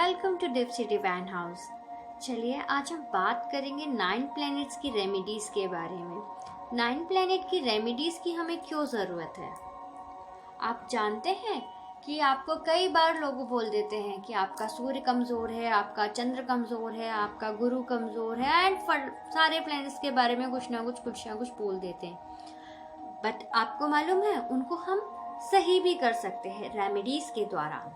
Welcome to Dipsy Divine House. चलिए आज हम बात करेंगे 9 प्लैनेट्स की रेमेडीज के बारे में। 9 प्लैनेट की रेमेडीज की हमें क्यों ज़रूरत है? आप जानते हैं कि आपको कई बार लोग बोल देते हैं कि आपका सूर्य कमज़ोर है, आपका चंद्र कमज़ोर है, आपका गुरु कमज़ोर है एंड सारे प्लैनेट्स के बारे में कुछ ना कुछ बोल देते हैं। बट आपको मालूम है उनको हम सही भी कर सकते हैं रेमेडीज के द्वारा।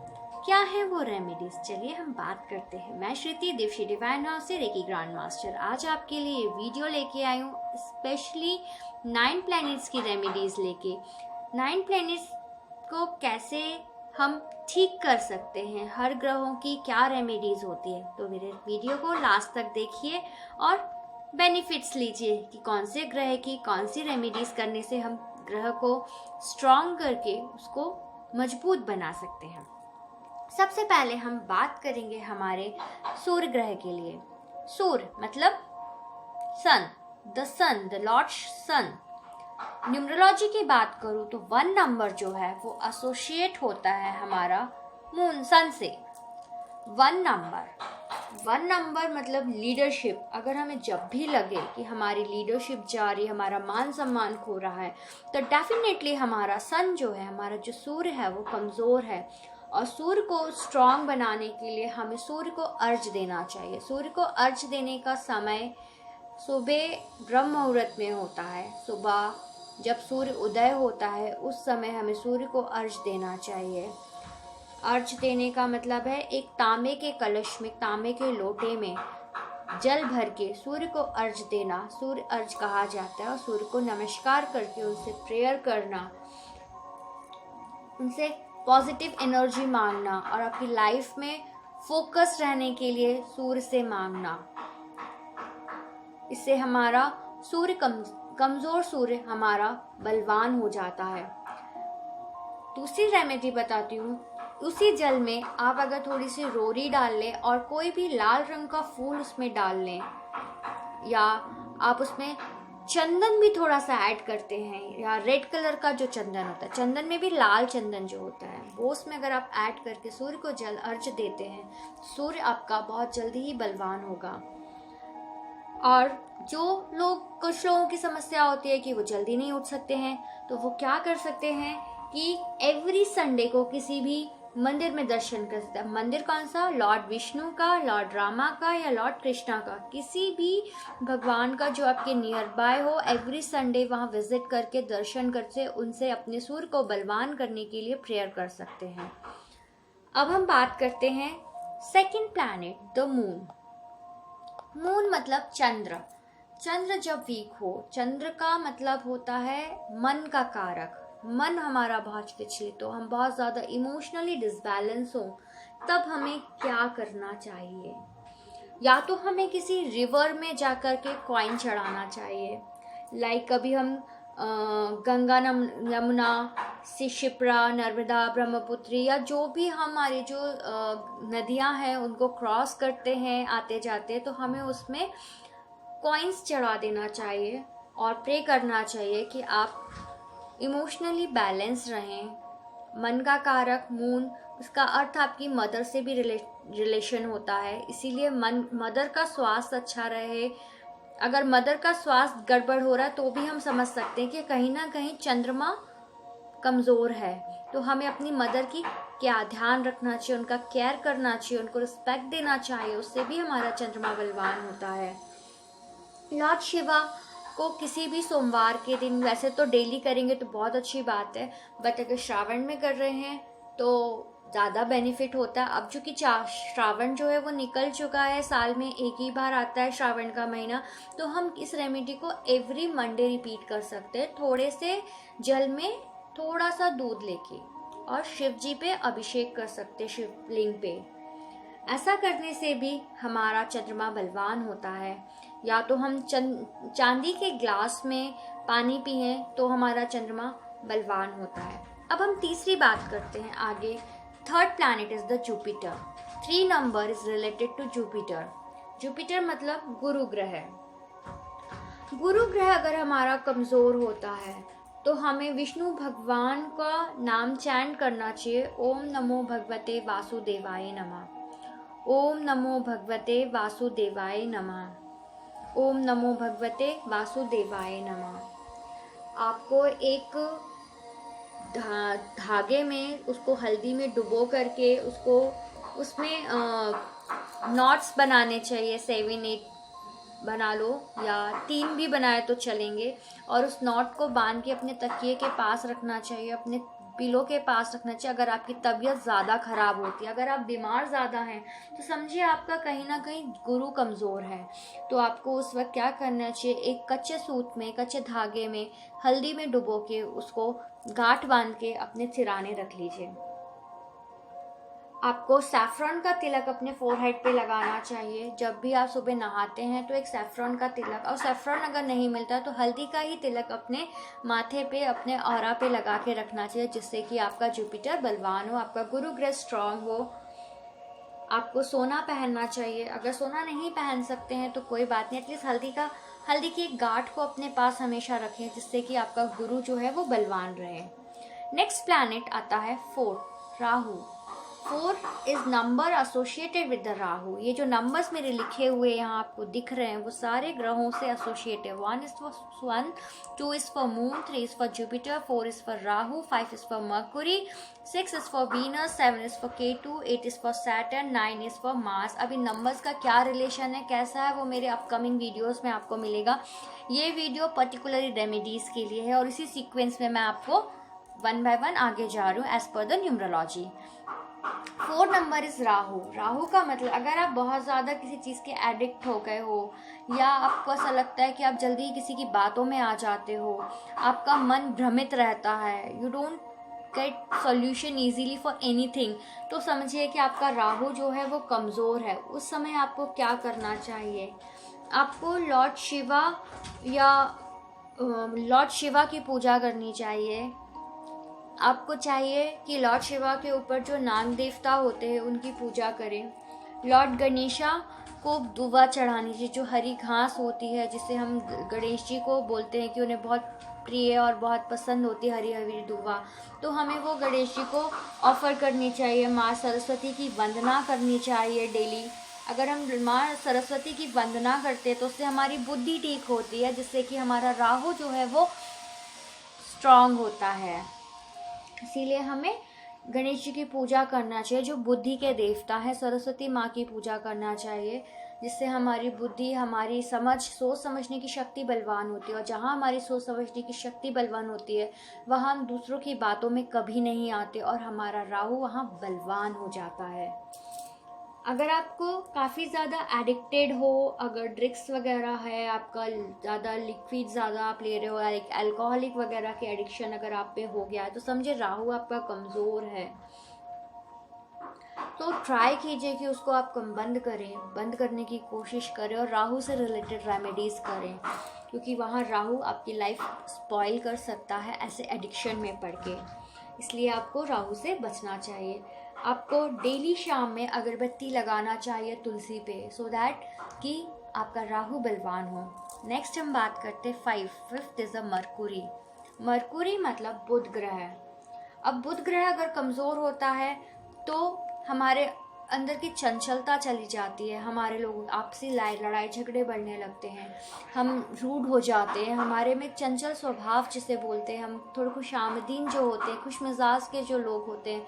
क्या है वो रेमेडीज? चलिए हम बात करते हैं। मैं श्रुति डिप्सी डिवाइन हाउस से रेकी ग्रैंड मास्टर आज आपके लिए वीडियो लेके आई हूँ, स्पेशली 9 प्लैनेट्स की रेमेडीज लेके। 9 प्लैनेट्स को कैसे हम ठीक कर सकते हैं, हर ग्रहों की क्या रेमेडीज होती है। तो मेरे वीडियो को लास्ट तक देखिए और बेनिफिट्स लीजिए कि कौन से ग्रह की कौन सी रेमेडीज करने से हम ग्रह को स्ट्रॉन्ग करके उसको मजबूत बना सकते हैं। सबसे पहले हम बात करेंगे हमारे सूर्य ग्रह के लिए। सूर्य मतलब सन, द लॉर्ड सन। न्यूमरोलॉजी की बात करूँ तो 1 नंबर जो है वो एसोसिएट होता है हमारा मून सन से। 1 नंबर मतलब लीडरशिप। अगर हमें जब भी लगे कि हमारी लीडरशिप जा रही, हमारा मान सम्मान खो रहा है, तो डेफिनेटली हमारा सन जो है, हमारा जो सूर्य है वो कमज़ोर है। और सूर्य को स्ट्रॉन्ग बनाने के लिए हमें सूर्य को अर्घ देना चाहिए। सूर्य को अर्घ देने का समय सुबह ब्रह्म मुहूर्त में होता है। सुबह जब सूर्य उदय होता है उस समय हमें सूर्य को अर्घ देना चाहिए। अर्घ देने का मतलब है एक तांबे के कलश में, तांबे के लोटे में जल भर के सूर्य को अर्घ देना सूर्य अर्घ कहा जाता है। और सूर्य को नमस्कार करके उनसे प्रेयर करना, उनसे पॉजिटिव एनर्जी मांगना और आपकी लाइफ में फोकस रहने के लिए सूर्य से मांगना। इससे हमारा सूर्य कमज़ोर सूर्य हमारा बलवान हो जाता है। दूसरी रेमेडी बताती हूँ। उसी जल में आप अगर थोड़ी सी रोरी डाल लें और कोई भी लाल रंग का फूल उसमें डाल लें, या आप उसमें चंदन भी थोड़ा सा ऐड करते हैं, या रेड कलर का जो चंदन होता है, चंदन में भी लाल चंदन जो होता है वो उसमें अगर आप ऐड करके सूर्य को जल अर्घ देते हैं, सूर्य आपका बहुत जल्दी ही बलवान होगा। और कुछ लोगों की समस्या होती है कि वो जल्दी नहीं उठ सकते हैं, तो वो क्या कर सकते हैं कि एवरी संडे को किसी भी मंदिर में दर्शन कर सकते हैं। मंदिर कौन सा? लॉर्ड विष्णु का, लॉर्ड रामा का या लॉर्ड कृष्णा का, किसी भी भगवान का जो आपके नियर बाय हो। एवरी संडे वहाँ विजिट करके दर्शन करके उनसे अपने सूर्य को बलवान करने के लिए प्रेयर कर सकते हैं। अब हम बात करते हैं second planet, the moon. Moon मतलब चंद्र। चंद्र जब वीक हो, चंद्र का मतलब होता है मन का कारक। मन हमारा बहुत विचलित हो, हम बहुत ज़्यादा इमोशनली डिसबैलेंस हो, तब हमें क्या करना चाहिए? या तो हमें किसी रिवर में जाकर के कॉइन चढ़ाना चाहिए। लाइक कभी हम गंगा, यमुना, शिप्रा, नर्मदा, ब्रह्मपुत्री या जो भी हमारी जो नदियां हैं उनको क्रॉस करते हैं आते जाते, तो हमें उसमें कॉइन्स चढ़ा देना चाहिए और प्रे करना चाहिए कि आप इमोशनली बैलेंस रहें। मन का कारक मून, उसका अर्थ आपकी मदर से भी रिलेशन होता है, इसीलिए मदर का स्वास्थ्य अच्छा रहे। अगर मदर का स्वास्थ्य गड़बड़ हो रहा है तो भी हम समझ सकते हैं कि कहीं ना कहीं चंद्रमा कमज़ोर है। तो हमें अपनी मदर की क्या ध्यान रखना चाहिए, उनका केयर करना चाहिए, उनको रिस्पेक्ट देना चाहिए, उससे भी हमारा चंद्रमा बलवान होता है। लॉर्ड शिवा को किसी भी सोमवार के दिन, वैसे तो डेली करेंगे तो बहुत अच्छी बात है, बट अगर श्रावण में कर रहे हैं तो ज़्यादा बेनिफिट होता है। अब चूँकि श्रावण जो है वो निकल चुका है, साल में एक ही बार आता है श्रावण का महीना, तो हम इस रेमेडी को एवरी मंडे रिपीट कर सकते हैं। थोड़े से जल में थोड़ा सा दूध लेके और शिव जी पे अभिषेक कर सकते हैं, शिवलिंग पे। ऐसा करने से भी हमारा चंद्रमा बलवान होता है। या तो हम चांदी के ग्लास में पानी पिए तो हमारा चंद्रमा बलवान होता है। अब हम तीसरी बात करते हैं आगे। Third planet is the Jupiter. 3 number is related to Jupiter. Jupiter मतलब गुरु ग्रह। गुरु ग्रह अगर हमारा कमज़ोर होता है तो हमें विष्णु भगवान का नाम चैंट करना चाहिए। ओम नमो भगवते वासुदेवाय नमः। ओम नमो भगवते वासुदेवाय नमः। ओम नमो भगवते वासुदेवाय नमः। आपको एक धागे में उसको हल्दी में डुबो करके उसको उसमें नॉट्स बनाने चाहिए। 7-8 बना लो या 3 भी बनाए तो चलेंगे। और उस नॉट को बांध के अपने तकिए के पास रखना चाहिए, अपने पिलो के पास रखना चाहिए। अगर आपकी तबीयत ज़्यादा ख़राब होती है, अगर आप बीमार ज़्यादा हैं, तो समझिए आपका कहीं ना कहीं गुरु कमज़ोर है। तो आपको उस वक्त क्या करना चाहिए, एक कच्चे सूत में, कच्चे धागे में हल्दी में डुबो के उसको गांठ बांध के अपने सिराने रख लीजिए। आपको सैफरन का तिलक अपने फोरहेड पे लगाना चाहिए। जब भी आप सुबह नहाते हैं तो एक सैफरन का तिलक, और सैफरन अगर नहीं मिलता तो हल्दी का ही तिलक अपने माथे पे, अपने ऑरा पे लगा के रखना चाहिए, जिससे कि आपका जुपिटर बलवान हो, आपका गुरु ग्रह स्ट्रांग हो। आपको सोना पहनना चाहिए। अगर सोना नहीं पहन सकते हैं तो कोई बात नहीं, एटलीस्ट हल्दी की एक गांठ को अपने पास हमेशा रखें, जिससे कि आपका गुरु जो है वो बलवान रहे। नेक्स्ट प्लैनेट आता है 4, Rahu. 4 is number associated with the Rahu. ये जो नंबर्स मेरे लिखे हुए यहाँ आपको दिख रहे हैं वो सारे ग्रहों से associated. 1 is for sun, 2 is for moon, 3 is for Jupiter, 4 is for Rahu, 5 is for Mercury, 6 is for Venus, 7 is for Ketu, 8 is for Saturn, 9 is for Mars. अब इन नंबर्स का क्या रिलेशन है, कैसा है, वो मेरे अपकमिंग वीडियोस में आपको मिलेगा। ये वीडियो पर्टिकुलरली रेमेडीज के लिए है और इसी सीक्वेंस में मैं आपको 1 बाय 1 आगे जा रही हूँ एज पर the numerology. 4 number is Rahu. Rahu का मतलब अगर आप बहुत ज़्यादा किसी चीज़ के एडिक्ट हो गए हो, या आपको ऐसा लगता है कि आप जल्दी ही किसी की बातों में आ जाते हो, आपका मन भ्रमित रहता है, you don't get solution easily for anything, तो समझिए कि आपका राहु जो है वो कमज़ोर है। उस समय आपको क्या करना चाहिए, आपको लॉर्ड शिवा की पूजा करनी चाहिए। आपको चाहिए कि लॉर्ड शिवा के ऊपर जो नाग देवता होते हैं उनकी पूजा करें। लॉर्ड गणेशा को दुवा चढ़ानी चाहिए, जो हरी घास होती है, जिसे हम गणेश जी को बोलते हैं कि उन्हें बहुत प्रिय और बहुत पसंद होती है हरी हरी दुवा, तो हमें वो गणेश जी को ऑफर करनी चाहिए। माँ सरस्वती की वंदना करनी चाहिए डेली। अगर हम माँ सरस्वती की वंदना करते हैं तो उससे हमारी बुद्धि ठीक होती है, जिससे कि हमारा राहु जो है वो स्ट्रांग होता है। इसीलिए हमें गणेश जी की पूजा करना चाहिए, जो बुद्धि के देवता है। सरस्वती माँ की पूजा करना चाहिए, जिससे हमारी बुद्धि, हमारी सोच समझने की शक्ति बलवान होती है। और जहाँ हमारी सोच समझने की शक्ति बलवान होती है वहाँ हम दूसरों की बातों में कभी नहीं आते और हमारा राहु वहाँ बलवान हो जाता है। अगर आपको काफ़ी ज़्यादा एडिक्टेड हो, अगर ड्रिंक्स वगैरह है, आपका ज़्यादा लिक्विड ज़्यादा आप ले रहे हो, लाइक अल्कोहलिक वगैरह की एडिक्शन अगर आप पे हो गया है, तो समझे राहु आपका कमज़ोर है। तो ट्राई कीजिए कि उसको आप बंद करें, बंद करने की कोशिश करें और राहु से रिलेटेड रेमेडीज़ करें, क्योंकि वहाँ राहु आपकी लाइफ स्पॉइल कर सकता है ऐसे एडिक्शन में पड़ के। इसलिए आपको राहु से बचना चाहिए। आपको डेली शाम में अगरबत्ती लगाना चाहिए तुलसी पे, सो दैट कि आपका राहु बलवान हो। नेक्स्ट हम बात करते हैं 5th is a Mercury. Mercury मतलब बुध ग्रह। अब बुध ग्रह अगर कमज़ोर होता है तो हमारे अंदर की चंचलता चली जाती है, हमारे लोग आपसी लड़ाई झगड़े बढ़ने लगते हैं, हम रूड हो जाते हैं, हमारे में चंचल स्वभाव जिसे बोलते हैं, हम थोड़े खुशामदीन जो होते हैं, खुश मिजाज के जो लोग होते हैं,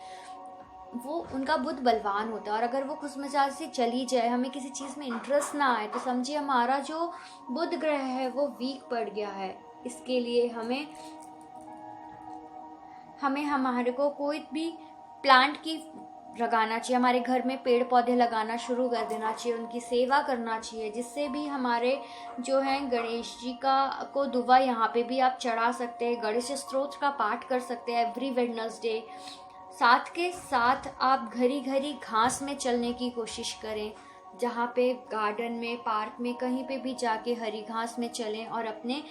वो उनका बुध बलवान होता है। और अगर वो खुश मिजाज से चली जाए, हमें किसी चीज़ में इंटरेस्ट ना आए, तो समझिए हमारा जो बुध ग्रह है वो वीक पड़ गया है। इसके लिए हमारे को कोई भी प्लांट की लगाना चाहिए, हमारे घर में पेड़ पौधे लगाना शुरू कर देना चाहिए, उनकी सेवा करना चाहिए, जिससे भी हमारे जो है गणेश जी को दुआ यहाँ पे भी आप चढ़ा सकते हैं, गणेश स्तोत्र का पाठ कर सकते हैं एवरी वेडनेसडे। साथ के साथ आप घड़ी घड़ी घास में चलने की कोशिश करें, जहाँ पे गार्डन में, पार्क में, कहीं पे भी जाके हरी घास में चलें और अपने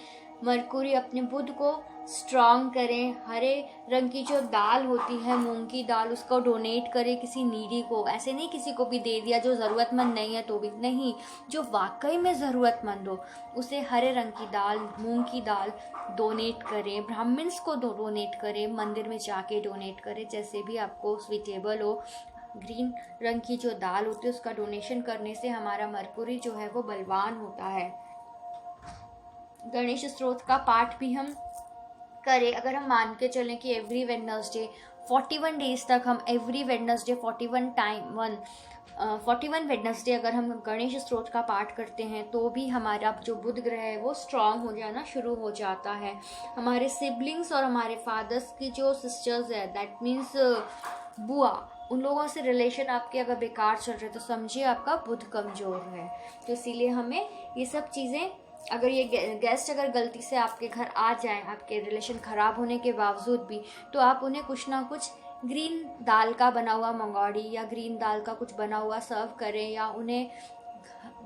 मरकुरी, अपने बुध को स्ट्रांग करें। हरे रंग की जो दाल होती है, मूंग की दाल, उसको डोनेट करें किसी नीडी को। ऐसे नहीं किसी को भी दे दिया जो ज़रूरतमंद नहीं है तो भी नहीं, जो वाकई में ज़रूरतमंद हो उसे हरे रंग की दाल, मूंग की दाल डोनेट करें। ब्राह्मण्स को डोनेट करें, मंदिर में जाके डोनेट करें, जैसे भी आपको स्वीटेबल हो। ग्रीन रंग की जो दाल होती है उसका डोनेशन करने से हमारा मरकुरी जो है वो बलवान होता है। गणेश स्तोत्र का पाठ भी हम करें, अगर हम मान के चलें कि एवरी वेडनेसडे 41 डेज तक हम एवरी वेडनेसडे 41 वेडनेसडे अगर हम गणेश स्तोत्र का पाठ करते हैं तो भी हमारा जो बुध ग्रह है वो स्ट्रांग हो जाना शुरू हो जाता है। हमारे सिबलिंग्स और हमारे फादर्स की जो सिस्टर्स है, दैट मीन्स बुआ, उन लोगों से रिलेशन आपके अगर बेकार चल रहे तो समझिए आपका बुध कमज़ोर है। तो इसीलिए हमें ये सब चीज़ें, अगर ये गेस्ट अगर गलती से आपके घर आ जाएं आपके रिलेशन ख़राब होने के बावजूद भी, तो आप उन्हें कुछ ना कुछ ग्रीन दाल का बना हुआ मंगौड़ी या ग्रीन दाल का कुछ बना हुआ सर्व करें, या उन्हें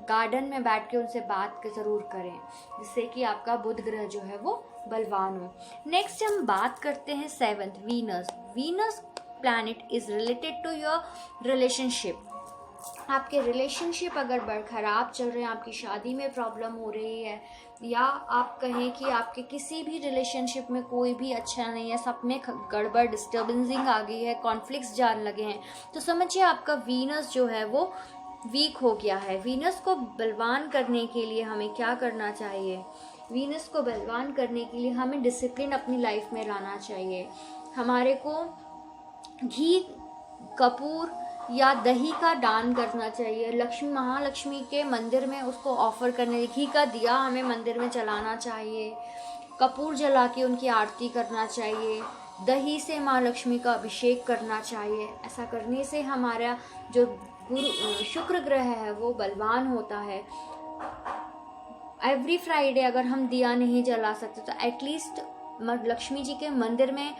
गार्डन में बैठ के उनसे बात ज़रूर करें, जिससे कि आपका बुध ग्रह जो है वो बलवान हो। नेक्स्ट हम बात करते हैं 7th, Venus. Venus planet is related to your relationship. आपके रिलेशनशिप अगर खराब चल रहे हैं, आपकी शादी में प्रॉब्लम हो रही है, या आप कहें कि आपके किसी भी रिलेशनशिप में कोई भी अच्छा नहीं है, सब में गड़बड़ डिस्टर्बेंसिंग आ गई है, कॉन्फ्लिक्ट्स जान लगे हैं, तो समझिए आपका वीनस जो है वो वीक हो गया है। वीनस को बलवान करने के लिए हमें क्या करना चाहिए? वीनस को बलवान करने के लिए हमें डिसिप्लिन अपनी लाइफ में लाना चाहिए। हमारे को घी, कपूर या दही का दान करना चाहिए। लक्ष्मी, महालक्ष्मी के मंदिर में उसको ऑफर करने, घी का दिया हमें मंदिर में जलाना चाहिए, कपूर जला के उनकी आरती करना चाहिए, दही से माँ लक्ष्मी का अभिषेक करना चाहिए। ऐसा करने से हमारा जो शुक्र ग्रह है वो बलवान होता है। एवरी फ्राइडे अगर हम दिया नहीं जला सकते तो एटलीस्ट लक्ष्मी जी के मंदिर में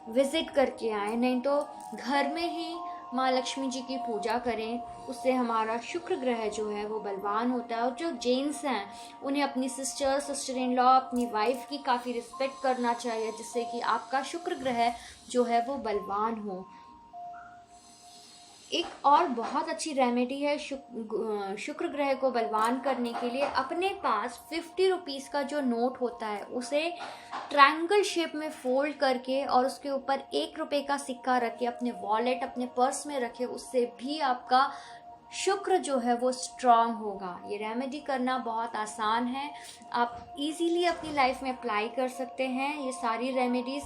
विजिट करके आए, नहीं तो घर में ही माँ लक्ष्मी जी की पूजा करें। उससे हमारा शुक्र ग्रह जो है वो बलवान होता है। और जो जेंट्स हैं उन्हें अपनी सिस्टर इन लॉ, अपनी वाइफ की काफ़ी रिस्पेक्ट करना चाहिए, जिससे कि आपका शुक्र ग्रह जो है वो बलवान हो। एक और बहुत अच्छी रेमेडी है शुक्र ग्रह को बलवान करने के लिए। अपने पास 50 रुपीज़ का जो नोट होता है उसे ट्रायंगल शेप में फोल्ड करके और उसके ऊपर 1 रुपये का सिक्का रख के अपने वॉलेट, अपने पर्स में रखे, उससे भी आपका शुक्र जो है वो स्ट्रांग होगा। ये रेमेडी करना बहुत आसान है, आप इजीली अपनी लाइफ में अप्लाई कर सकते हैं। ये सारी रेमेडीज़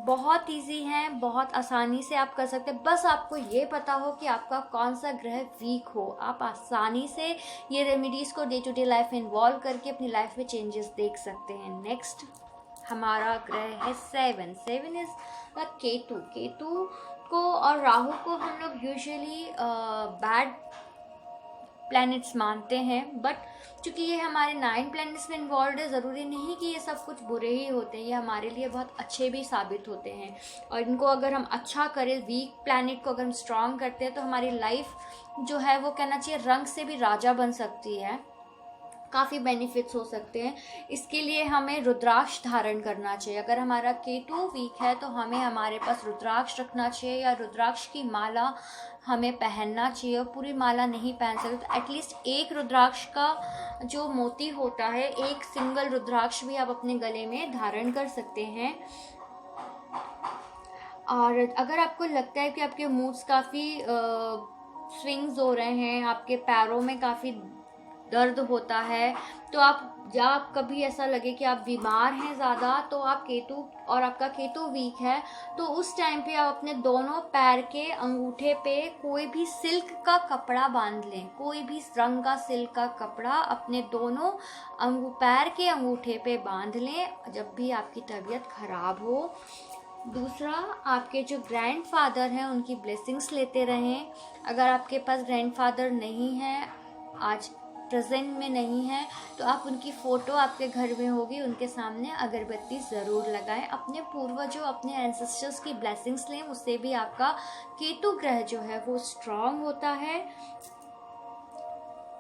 बहुत इजी हैं, बहुत आसानी से आप कर सकते हैं। बस आपको ये पता हो कि आपका कौन सा ग्रह वीक हो, आप आसानी से ये रेमेडीज़ को डे टू डे लाइफ में इन्वॉल्व करके अपनी लाइफ में चेंजेस देख सकते हैं। नेक्स्ट हमारा ग्रह है 7 इज द केतु। केतु को और राहु को हम लोग यूजुअली बैड प्लैनेट्स मानते हैं, बट चूँकि ये हमारे 9 प्लैनेट्स में इन्वॉल्व है, ज़रूरी नहीं कि ये सब कुछ बुरे ही होते हैं, ये हमारे लिए बहुत अच्छे भी साबित होते हैं। और इनको अगर हम अच्छा करें, वीक प्लैनेट को अगर हम स्ट्रांग करते हैं, तो हमारी लाइफ जो है वो कहना चाहिए रंग से भी राजा बन सकती है, काफ़ी बेनिफिट्स हो सकते हैं। इसके लिए हमें रुद्राक्ष धारण करना चाहिए। अगर हमारा केतु वीक है तो हमें हमारे पास रुद्राक्ष रखना चाहिए, या रुद्राक्ष की माला हमें पहनना चाहिए। पूरी माला नहीं पहन सकते तो एटलीस्ट एक रुद्राक्ष का जो मोती होता है, एक सिंगल रुद्राक्ष भी आप अपने गले में धारण कर सकते हैं। और अगर आपको लगता है कि आपके मूड्स काफ़ी स्विंग्स हो रहे हैं, आपके पैरों में काफ़ी दर्द होता है, तो आप, या आप कभी ऐसा लगे कि आप बीमार हैं ज़्यादा, तो आप केतु, और आपका केतु वीक है, तो उस टाइम पे आप अपने दोनों पैर के अंगूठे पे कोई भी सिल्क का कपड़ा बांध लें। कोई भी रंग का सिल्क का कपड़ा अपने दोनों पैर के अंगूठे पे बांध लें जब भी आपकी तबीयत खराब हो। दूसरा, आपके जो ग्रैंडफादर हैं उनकी ब्लेसिंग्स लेते रहें। अगर आपके पास ग्रैंडफादर नहीं है, आज प्रेजेंट में नहीं है, तो आप उनकी फ़ोटो आपके घर में होगी, उनके सामने अगरबत्ती ज़रूर लगाएं। अपने पूर्वजों, अपने एंसेस्टर्स की ब्लेसिंग्स लें, उससे भी आपका केतु ग्रह जो है वो स्ट्रांग होता है।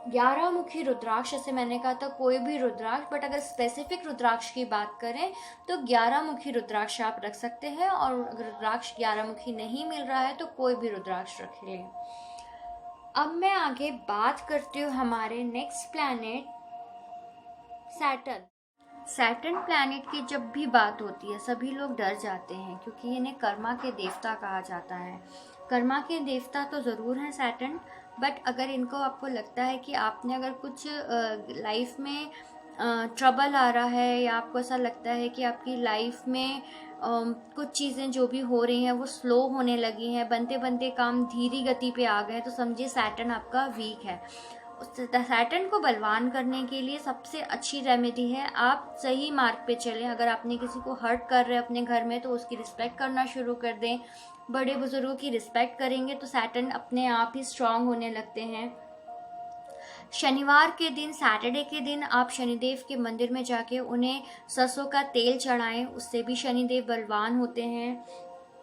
11 मुखी रुद्राक्ष, जैसे मैंने कहा था कोई भी रुद्राक्ष, बट अगर स्पेसिफिक रुद्राक्ष की बात करें तो 11 मुखी रुद्राक्ष आप रख सकते हैं। और अगर रुद्राक्ष 11 मुखी नहीं मिल रहा है तो कोई भी रुद्राक्ष रख लें। अब मैं आगे बात करती हूँ हमारे next planet Saturn. Saturn planet की जब भी बात होती है सभी लोग डर जाते हैं, क्योंकि इन्हें कर्मा के देवता कहा जाता है। कर्मा के देवता तो ज़रूर हैं सैटर्न, बट अगर इनको आपको लगता है कि आपने अगर कुछ लाइफ में ट्रबल आ रहा है, या आपको ऐसा लगता है कि आपकी लाइफ में कुछ चीज़ें जो भी हो रही हैं वो स्लो होने लगी हैं, बनते बनते काम धीरी गति पे आ गए, तो समझिए सैटर्न आपका वीक है। सैटर्न को बलवान करने के लिए सबसे अच्छी रेमेडी है आप सही मार्ग पे चलें। अगर आपने किसी को हर्ट कर रहे हैं अपने घर में तो उसकी रिस्पेक्ट करना शुरू कर दें। बड़े बुजुर्गों की रिस्पेक्ट करेंगे तो सैटर्न अपने आप ही स्ट्रांग होने लगते हैं। शनिवार के दिन, सैटरडे के दिन आप शनिदेव के मंदिर में जाके उन्हें सरसों का तेल चढ़ाएं, उससे भी शनिदेव बलवान होते हैं।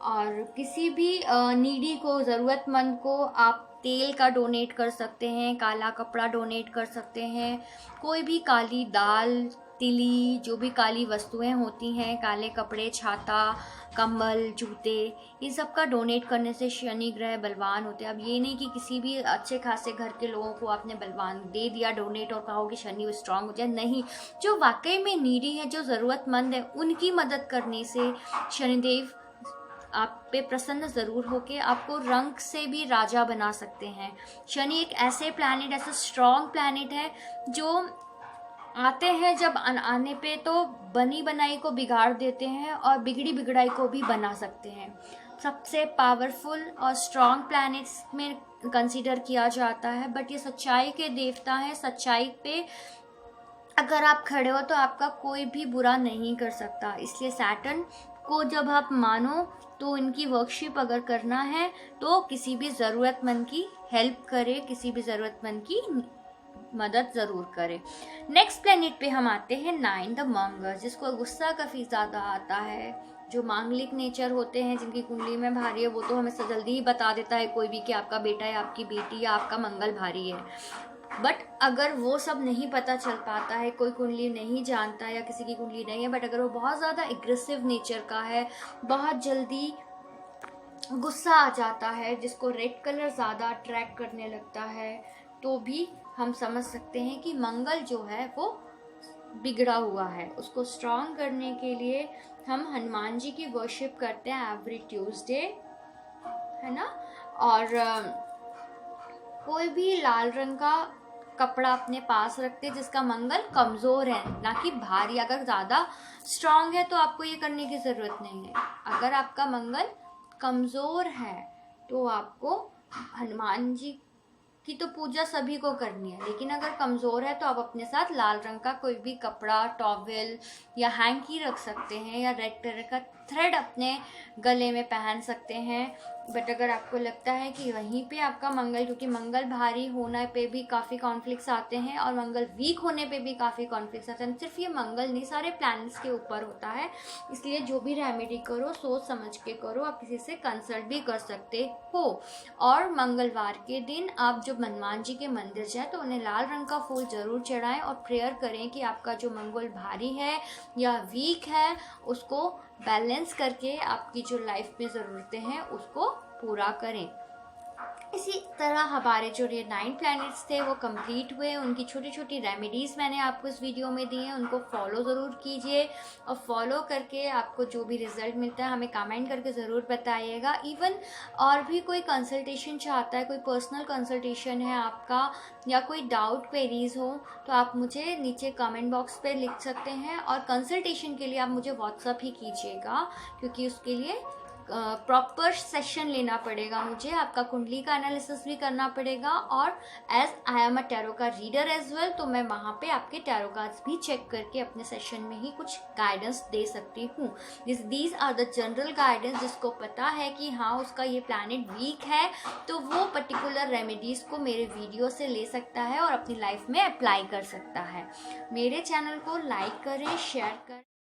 और किसी भी नीडी को, ज़रूरतमंद को आप तेल का डोनेट कर सकते हैं, काला कपड़ा डोनेट कर सकते हैं, कोई भी काली दाल, तिली, जो भी काली वस्तुएं होती हैं, काले कपड़े, छाता, कंबल, जूते, इन सब का डोनेट करने से शनि ग्रह बलवान होते हैं। अब ये नहीं कि किसी भी अच्छे खासे घर के लोगों को आपने बलवान दे दिया डोनेट और कहा कि शनि स्ट्रांग हो जाए, नहीं। जो वाकई में नीडी है, जो ज़रूरतमंद है, उनकी मदद करने से शनिदेव आप पे प्रसन्न ज़रूर होके आपको रंग से भी राजा बना सकते हैं। शनि एक ऐसे प्लैनेट, ऐसा स्ट्रॉन्ग प्लैनेट है जो आते हैं जब आने पे तो बनी बनाई को बिगाड़ देते हैं और बिगड़ी बिगड़ाई को भी बना सकते हैं। सबसे पावरफुल और स्ट्रॉन्ग प्लैनेट्स में कंसीडर किया जाता है, बट ये सच्चाई के देवता हैं। सच्चाई पे अगर आप खड़े हो तो आपका कोई भी बुरा नहीं कर सकता। इसलिए सैटर्न को जब आप मानो तो इनकी वर्कशिप अगर करना है तो किसी भी ज़रूरतमंद की हेल्प करें, किसी भी ज़रूरतमंद की मदद ज़रूर करें। नेक्स्ट प्लेनेट पे हम आते हैं 9 द मंगल, जिसको गुस्सा काफ़ी ज़्यादा आता है। जो मांगलिक नेचर होते हैं, जिनकी कुंडली में भारी है, वो तो हमें जल्दी ही बता देता है कोई भी कि आपका बेटा या आपकी बेटी या आपका मंगल भारी है। बट अगर वो सब नहीं पता चल पाता है, कोई कुंडली नहीं जानता या किसी की कुंडली नहीं है, बट अगर वो बहुत ज़्यादा एग्रेसिव नेचर का है, बहुत जल्दी गुस्सा आ जाता है, जिसको रेड कलर ज़्यादा अट्रैक्ट करने लगता है, तो भी हम समझ सकते हैं कि मंगल जो है वो बिगड़ा हुआ है। उसको स्ट्रॉन्ग करने के लिए हम हनुमान जी की वर्शिप करते हैं एवरी ट्यूसडे, है ना। और कोई भी लाल रंग का कपड़ा अपने पास रखते जिसका मंगल कमज़ोर है, ना कि भारी। अगर ज़्यादा स्ट्रॉन्ग है तो आपको ये करने की ज़रूरत नहीं है। अगर आपका मंगल कमज़ोर है तो आपको हनुमान जी की तो पूजा सभी को करनी है, लेकिन अगर कमज़ोर है तो आप अपने साथ लाल रंग का कोई भी कपड़ा, टॉवेल या हैंकी रख सकते हैं, या रेड कलर का थ्रेड अपने गले में पहन सकते हैं। बट अगर आपको लगता है कि वहीं पे आपका मंगल, क्योंकि मंगल भारी होने पे भी काफ़ी कॉन्फ्लिक्ट्स आते हैं और मंगल वीक होने पे भी काफ़ी कॉन्फ्लिक्ट्स आते हैं। सिर्फ ये मंगल नहीं, सारे प्लैनेट्स के ऊपर होता है। इसलिए जो भी रेमेडी करो सोच समझ के करो। आप किसी से कंसल्ट भी कर सकते हो। और मंगलवार के दिन आप जब हनुमान जी के मंदिर जाएं तो उन्हें लाल रंग का फूल ज़रूर चढ़ाएं और प्रेयर करें कि आपका जो मंगल भारी है या वीक है उसको बैलेंस करके आपकी जो लाइफ में ज़रूरतें हैं उसको पूरा करें। इसी तरह हमारे जो ये 9 प्लैनेट्स थे वो कंप्लीट हुए। उनकी छोटी छोटी रेमेडीज़ मैंने आपको इस वीडियो में दी हैं, उनको फॉलो ज़रूर कीजिए। और फॉलो करके आपको जो भी रिज़ल्ट मिलता है हमें कमेंट करके ज़रूर बताइएगा। इवन और भी कोई कंसल्टेशन चाहता है, कोई पर्सनल कंसल्टेशन है आपका, या कोई डाउट क्वेरीज हो, तो आप मुझे नीचे कमेंट बॉक्स पे लिख सकते हैं। और कंसल्टेशन के लिए आप मुझे व्हाट्सअप ही कीजिएगा, क्योंकि उसके लिए प्रॉपर सेशन लेना पड़ेगा मुझे, आपका कुंडली का एनालिसिस भी करना पड़ेगा। और as I am a tarot का रीडर एज वेल, तो मैं वहाँ पे आपके टैरो कार्ड्स भी चेक करके अपने सेशन में ही कुछ गाइडेंस दे सकती हूँ। These are the general guidance. जिसको पता है कि हाँ उसका ये प्लैनेट वीक है तो वो पर्टिकुलर रेमेडीज़ को मेरे वीडियो से ले सकता है और अपनी लाइफ में अप्लाई कर सकता है। मेरे चैनल को लाइक करें, शेयर करें।